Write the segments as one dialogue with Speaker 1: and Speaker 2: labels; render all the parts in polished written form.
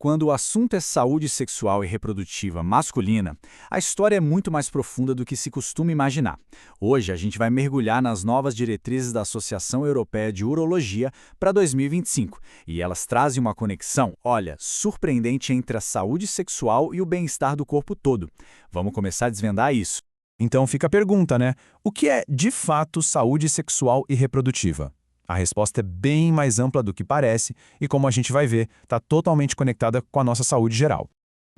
Speaker 1: Quando o assunto é saúde sexual e reprodutiva masculina, a história é muito mais profunda do que se costuma imaginar. Hoje a gente vai mergulhar nas novas diretrizes da Associação Europeia de Urologia para 2025, e elas trazem uma conexão, olha, surpreendente entre a saúde sexual e o bem-estar do corpo todo. Vamos começar a desvendar isso.
Speaker 2: Então fica a pergunta, né? O que é, de fato, saúde sexual e reprodutiva? A resposta é bem mais ampla do que parece e, como a gente vai ver, está totalmente conectada com a nossa saúde geral.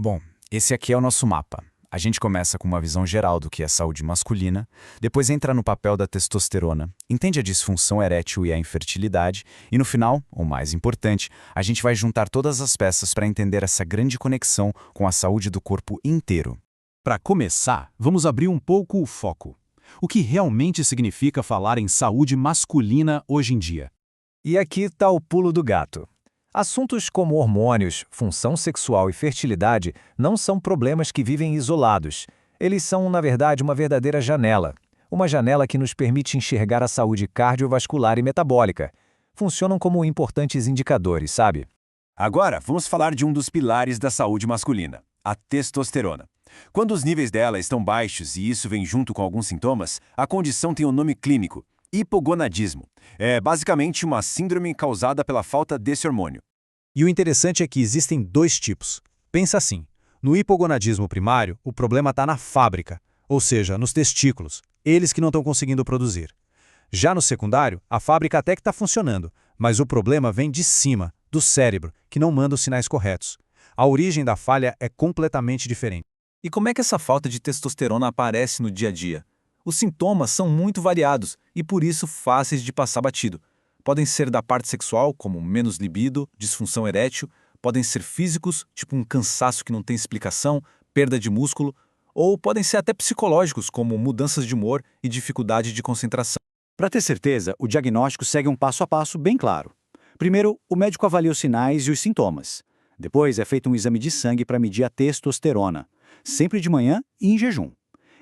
Speaker 3: Bom, esse aqui é o nosso mapa. A gente começa com uma visão geral do que é saúde masculina, depois entra no papel da testosterona, entende a disfunção erétil e a infertilidade, e no final, o mais importante, a gente vai juntar todas as peças para entender essa grande conexão com a saúde do corpo inteiro.
Speaker 2: Para começar, vamos abrir um pouco o foco. O que realmente significa falar em saúde masculina hoje em dia?
Speaker 4: E aqui está o pulo do gato. Assuntos como hormônios, função sexual e fertilidade não são problemas que vivem isolados. Eles são, na verdade, uma verdadeira janela. Uma janela que nos permite enxergar a saúde cardiovascular e metabólica. Funcionam como importantes indicadores, sabe?
Speaker 5: Agora, vamos falar de um dos pilares da saúde masculina, a testosterona. Quando os níveis dela estão baixos e isso vem junto com alguns sintomas, a condição tem um nome clínico, hipogonadismo. É basicamente uma síndrome causada pela falta desse hormônio.
Speaker 2: E o interessante é que existem dois tipos. Pensa assim, no hipogonadismo primário, o problema está na fábrica, ou seja, nos testículos, eles que não estão conseguindo produzir. Já no secundário, a fábrica até que está funcionando, mas o problema vem de cima, do cérebro, que não manda os sinais corretos. A origem da falha é completamente diferente.
Speaker 1: E como é que essa falta de testosterona aparece no dia a dia? Os sintomas são muito variados e, por isso, fáceis de passar batido. Podem ser da parte sexual, como menos libido, disfunção erétil, podem ser físicos, tipo um cansaço que não tem explicação, perda de músculo, ou podem ser até psicológicos, como mudanças de humor e dificuldade de concentração.
Speaker 6: Para ter certeza, o diagnóstico segue um passo a passo bem claro. Primeiro, o médico avalia os sinais e os sintomas. Depois, é feito um exame de sangue para medir a testosterona, sempre de manhã e em jejum.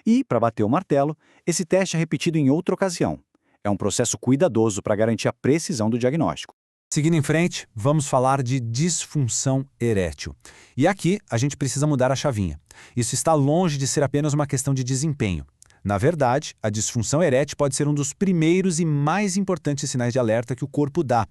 Speaker 6: E, para bater o martelo, esse teste é repetido em outra ocasião. É um processo cuidadoso para garantir a precisão do diagnóstico.
Speaker 2: Seguindo em frente, vamos falar de disfunção erétil. E aqui, a gente precisa mudar a chavinha. Isso está longe de ser apenas uma questão de desempenho. Na verdade, a disfunção erétil pode ser um dos primeiros e mais importantes sinais de alerta que o corpo dá.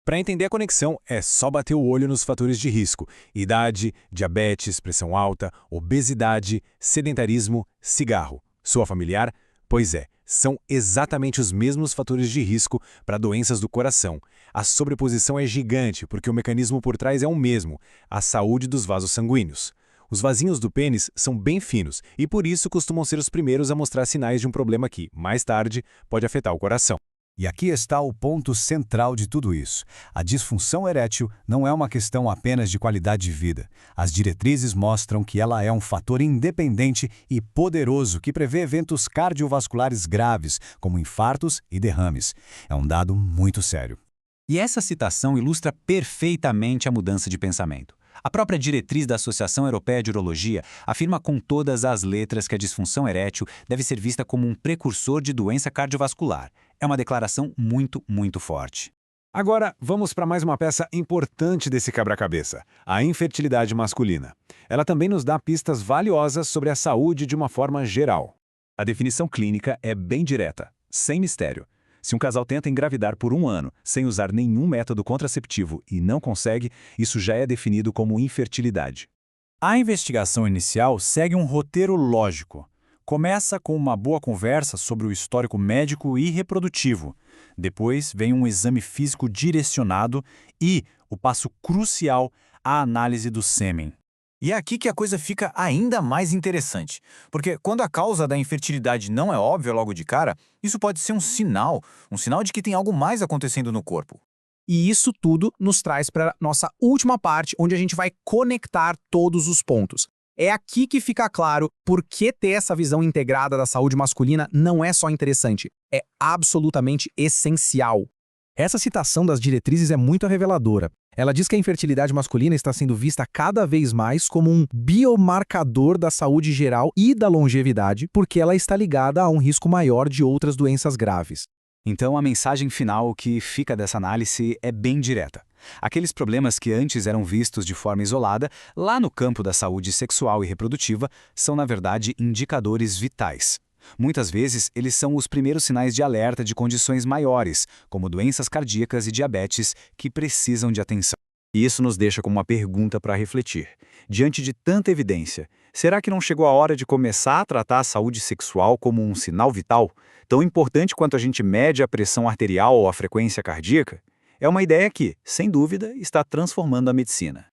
Speaker 2: Para entender a conexão, é só bater o olho nos fatores de risco: idade, diabetes, pressão alta, obesidade, sedentarismo, cigarro. Sua familiar? Pois é, são exatamente os mesmos fatores de risco para doenças do coração. A sobreposição é gigante porque o mecanismo por trás é o mesmo: a saúde dos vasos sanguíneos. Os vasinhos do pênis são bem finos e por isso costumam ser os primeiros a mostrar sinais de um problema que, mais tarde, pode afetar o coração.
Speaker 7: E aqui está o ponto central de tudo isso. A disfunção erétil não é uma questão apenas de qualidade de vida. As diretrizes mostram que ela é um fator independente e poderoso que prevê eventos cardiovasculares graves, como infartos e derrames. É um dado muito sério.
Speaker 3: E essa citação ilustra perfeitamente a mudança de pensamento. A própria diretriz da Associação Europeia de Urologia afirma com todas as letras que a disfunção erétil deve ser vista como um precursor de doença cardiovascular. É uma declaração muito, muito forte.
Speaker 2: Agora, vamos para mais uma peça importante desse quebra-cabeça: a infertilidade masculina. Ela também nos dá pistas valiosas sobre a saúde de uma forma geral. A definição clínica é bem direta, sem mistério. Se um casal tenta engravidar por 1 ano sem usar nenhum método contraceptivo e não consegue, isso já é definido como infertilidade.
Speaker 1: A investigação inicial segue um roteiro lógico. Começa com uma boa conversa sobre o histórico médico e reprodutivo. Depois vem um exame físico direcionado e, o passo crucial, a análise do sêmen. E é aqui que a coisa fica ainda mais interessante, porque quando a causa da infertilidade não é óbvia logo de cara, isso pode ser um sinal de que tem algo mais acontecendo no corpo.
Speaker 8: E isso tudo nos traz para nossa última parte, onde a gente vai conectar todos os pontos. É aqui que fica claro por que ter essa visão integrada da saúde masculina não é só interessante, é absolutamente essencial. Essa citação das diretrizes é muito reveladora. Ela diz que a infertilidade masculina está sendo vista cada vez mais como um biomarcador da saúde geral e da longevidade, porque ela está ligada a um risco maior de outras doenças graves.
Speaker 3: Então, a mensagem final que fica dessa análise é bem direta. Aqueles problemas que antes eram vistos de forma isolada, lá no campo da saúde sexual e reprodutiva, são, na verdade, indicadores vitais. Muitas vezes, eles são os primeiros sinais de alerta de condições maiores, como doenças cardíacas e diabetes, que precisam de atenção.
Speaker 6: E isso nos deixa com uma pergunta para refletir. Diante de tanta evidência, será que não chegou a hora de começar a tratar a saúde sexual como um sinal vital, tão importante quanto a gente mede a pressão arterial ou a frequência cardíaca? É uma ideia que, sem dúvida, está transformando a medicina.